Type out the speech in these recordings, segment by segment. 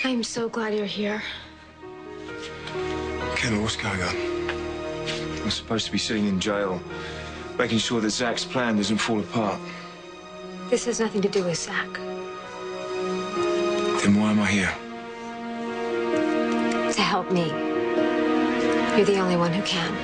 I'm so glad you're here. Kendall, what's going on? I'm supposed to be sitting in jail, making sure that Zach's plan doesn't fall apart. This has nothing to do with Zach. Then why am I here? To help me. You're the only one who can.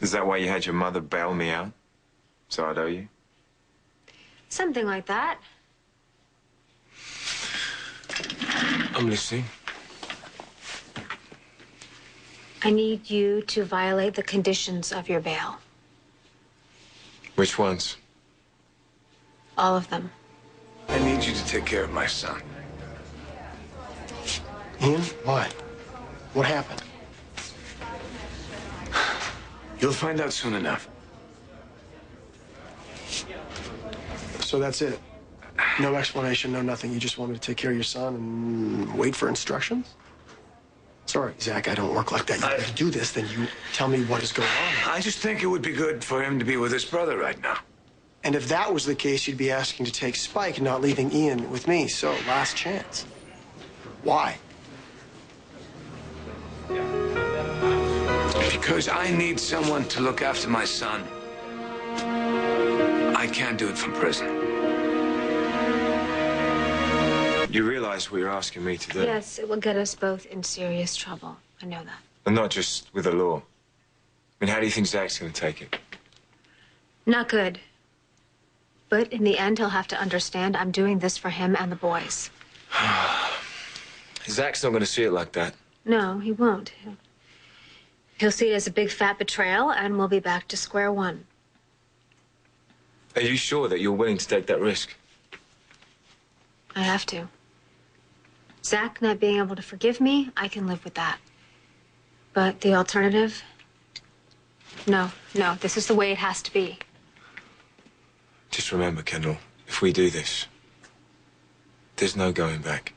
Is that why you had your mother bail me out? So I'd owe you? Something like that. I'm listening. I need you to violate the conditions of your bail. Which ones? All of them. I need you to take care of my son. Ian, what? What happened? You'll find out soon enough. So that's it? No explanation, no nothing. You just want me to take care of your son and wait for instructions? Sorry, Zach, I don't work like that. You want to do this, then you tell me what is going on. I just think it would be good for him to be with his brother right now. And if that was the case, you'd be asking to take Spike, not leaving Ian with me. So, last chance. Why? Because I need someone to look after my son. I can't do it from prison. You realize what you're asking me to do? Yes, it will get us both in serious trouble. I know that. And not just with the law. I mean, how do you think Zach's going to take it? Not good. But in the end, he'll have to understand I'm doing this for him and the boys. Zach's not going to see it like that. No, he won't. He'll see it as a big fat betrayal, and we'll be back to square one. Are you sure that you're willing to take that risk? I have to. Zach not being able to forgive me, I can live with that. But the alternative? No, this is the way it has to be. Just remember, Kendall, if we do this, there's no going back.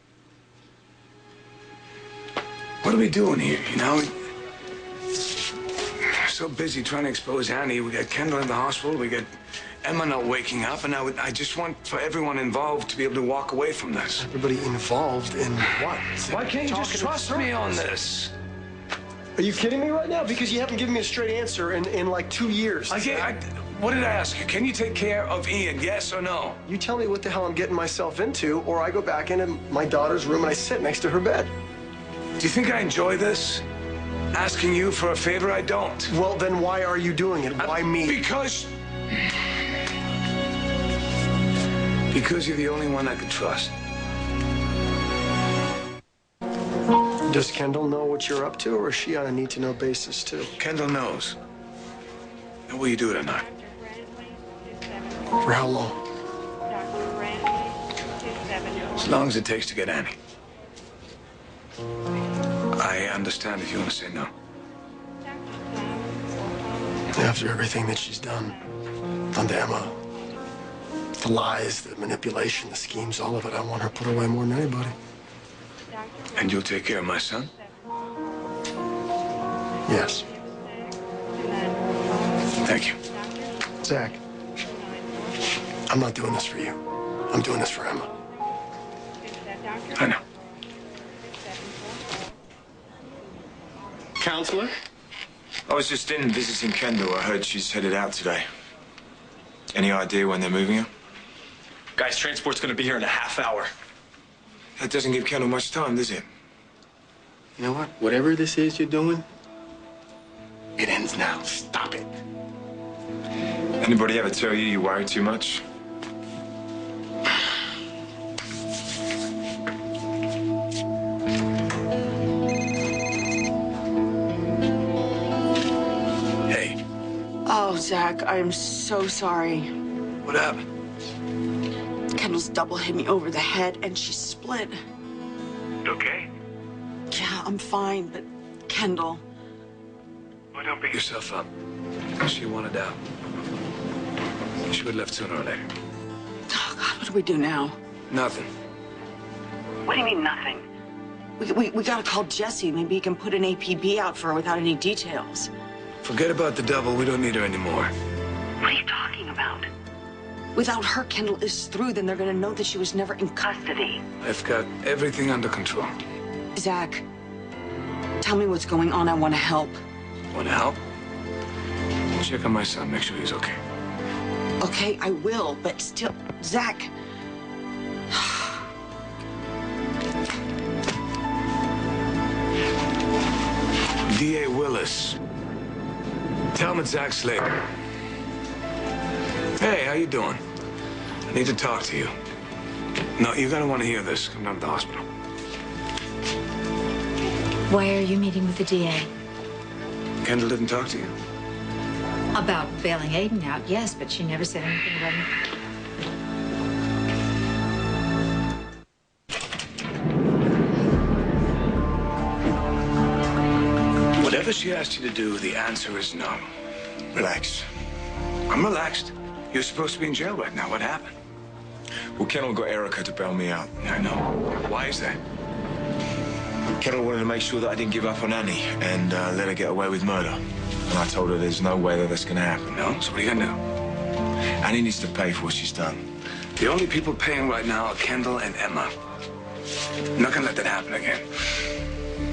What are we doing here, you know? We're so busy trying to expose Annie. We got Kendall in the hospital. We got Emma not waking up. And I just want for everyone involved to be able to walk away from this. Everybody involved in what? Why can't you just trust me on this? Are you kidding me right now? Because you haven't given me a straight answer in like 2 years. What did I ask you? Can you take care of Ian, yes or no? You tell me what the hell I'm getting myself into, or I go back into my daughter's room and I sit next to her bed. Do you think I enjoy this? Asking you for a favor I don't. Well, then why are you doing it? Why me? Because you're the only one I can trust. Does Kendall know what you're up to, or is she on a need-to-know basis, too? Kendall knows. And will you do it or not? For how long? As long as it takes to get Annie. I understand if you want to say no. After everything that she's done to Emma, the lies, the manipulation, the schemes, all of it, I want her put away more than anybody. And you'll take care of my son? Yes. Thank you. Zach, I'm not doing this for you. I'm doing this for Emma. I know. Counselor? I was just in visiting Kendall. I heard she's headed out today. Any idea when they're moving her? Guys, transport's gonna be here in a half hour. That doesn't give Kendall much time, does it? You know what? Whatever this is you're doing, it ends now. Stop it. Anybody ever tell you you worry too much? Hey, Oh, Zach, I am so sorry. what happened? Kendall's double hit me over the head and she split. Okay? Yeah, I'm fine, but Kendall. Well, don't beat yourself up. She wanted out. She would have left sooner or later. Oh, God, what do we do now? Nothing. What do you mean, nothing? We gotta call Jesse. Maybe he can put an APB out for her without any details. Forget about the double. We don't need her anymore. What are you talking about? Without her, Kendall is through. Then they're gonna know that she was never in custody. I've got everything under control. Zach, tell me what's going on. I want to help. Want to help? Check on my son, make sure he's okay. Okay, I will, but still, Zach. D.A. Willis. Tell him it's Zach Slater. Hey, how you doing? I need to talk to you. No, you're gonna want to hear this. Come down to the hospital. Why are you meeting with the DA? Kendall didn't talk to you? About bailing Aidan out, yes, but she never said anything about him. Whatever she asked you to do, the answer is no. Relax. I'm relaxed. You're supposed to be in jail right now. What happened? Well, Kendall got Erica to bail me out. I know. Why is that? Kendall wanted to make sure that I didn't give up on Annie and let her get away with murder. And I told her there's no way that that's going to happen. No? So what are you gonna do? Annie needs to pay for what she's done. The only people paying right now are Kendall and Emma. I'm not gonna let that happen again.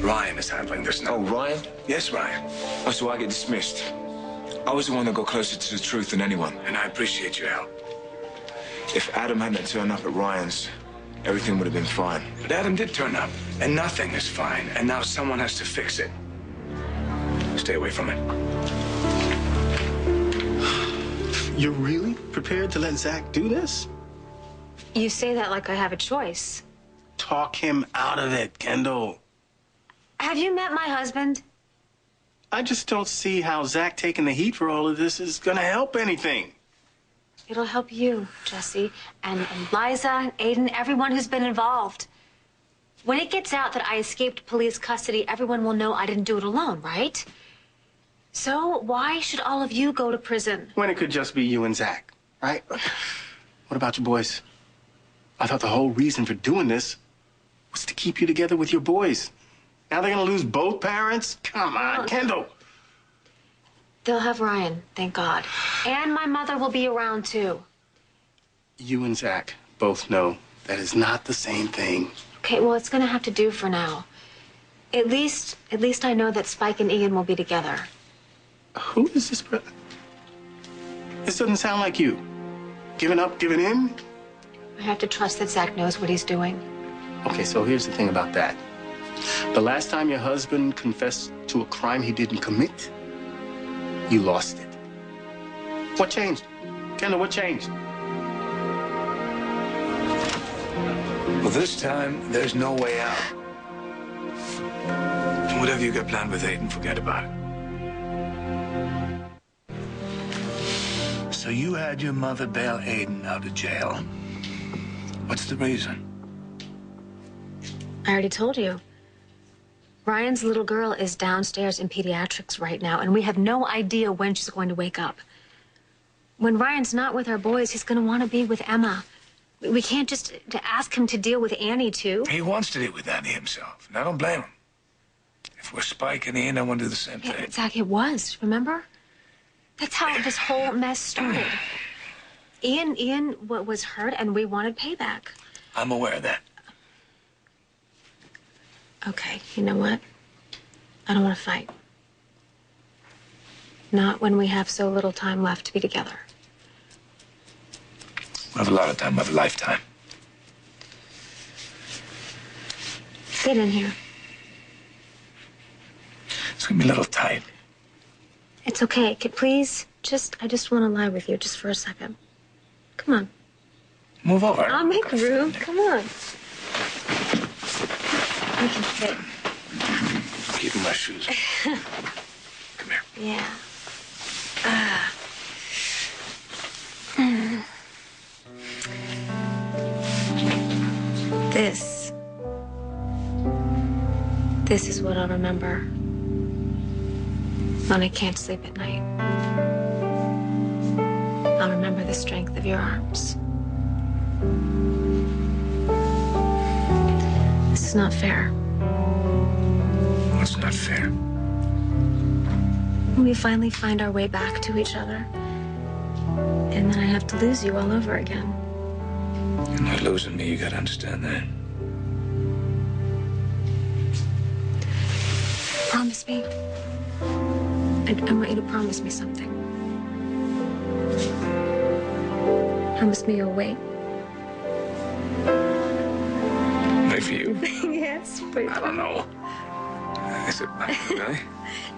Ryan is handling this now. Oh, Ryan? Yes, Ryan. Oh, so I get dismissed. I was the one that got closer to the truth than anyone. And I appreciate your help. If Adam hadn't turned up at Ryan's, everything would have been fine. But Adam did turn up, and nothing is fine. And now someone has to fix it. Stay away from it. You're really prepared to let Zach do this? You say that like I have a choice. Talk him out of it, Kendall. Have you met my husband? I just don't see how Zach taking the heat for all of this is gonna help anything. It'll help you, Jesse, and Liza, and Aidan, everyone who's been involved. When it gets out that I escaped police custody, everyone will know I didn't do it alone, right? So why should all of you go to prison? When it could just be you and Zach, right? What about your boys? I thought the whole reason for doing this was to keep you together with your boys. Now they're gonna lose both parents? Come on, Kendall. They'll have Ryan, thank God. And my mother will be around, too. You and Zach both know that is not the same thing. Okay, well, it's gonna have to do for now. At least I know that Spike and Ian will be together. Who is this? This doesn't sound like you. Giving up, giving in? I have to trust that Zach knows what he's doing. Okay, so here's the thing about that. The last time your husband confessed to a crime he didn't commit, you lost it. What changed? Kendall, what changed? Well, this time, there's no way out. And whatever you got planned with Aidan, forget about it. So you had your mother bail Aidan out of jail. What's the reason? I already told you. Ryan's little girl is downstairs in pediatrics right now, and we have no idea when she's going to wake up. When Ryan's not with our boys, he's going to want to be with Emma. We can't just ask him to deal with Annie, too. He wants to deal with Annie himself, and I don't blame him. If we're Spike and Ian, I want to do the same thing. Yeah, Zach, it was, remember? That's how this whole mess started. Ian was hurt, and we wanted payback. I'm aware of that. Okay, you know what? I don't want to fight. Not when we have so little time left to be together. We have a lot of time. We have a lifetime. Get in here. It's gonna be a little tight. It's okay. Please, I just want to lie with you just for a second. Come on. Move over. I'll make room. Come on. We can fit. I'm keeping my shoes. Come here. Yeah. This is what I'll remember when I can't sleep at night. I'll remember the strength of your arms. This is not fair. What's not fair? When we finally find our way back to each other, And then I have to lose you all over again. You're not losing me, you gotta understand that. Promise me. I want you to promise me something. Promise me you'll wait. Wait for you? Yes, but... I don't know. Is it really?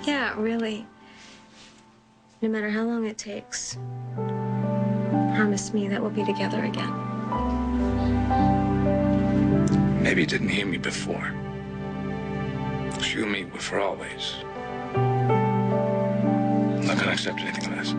Yeah, really. No matter how long it takes, promise me that we'll be together again. Maybe you didn't hear me before. You and me were for always. I'm not gonna accept anything less.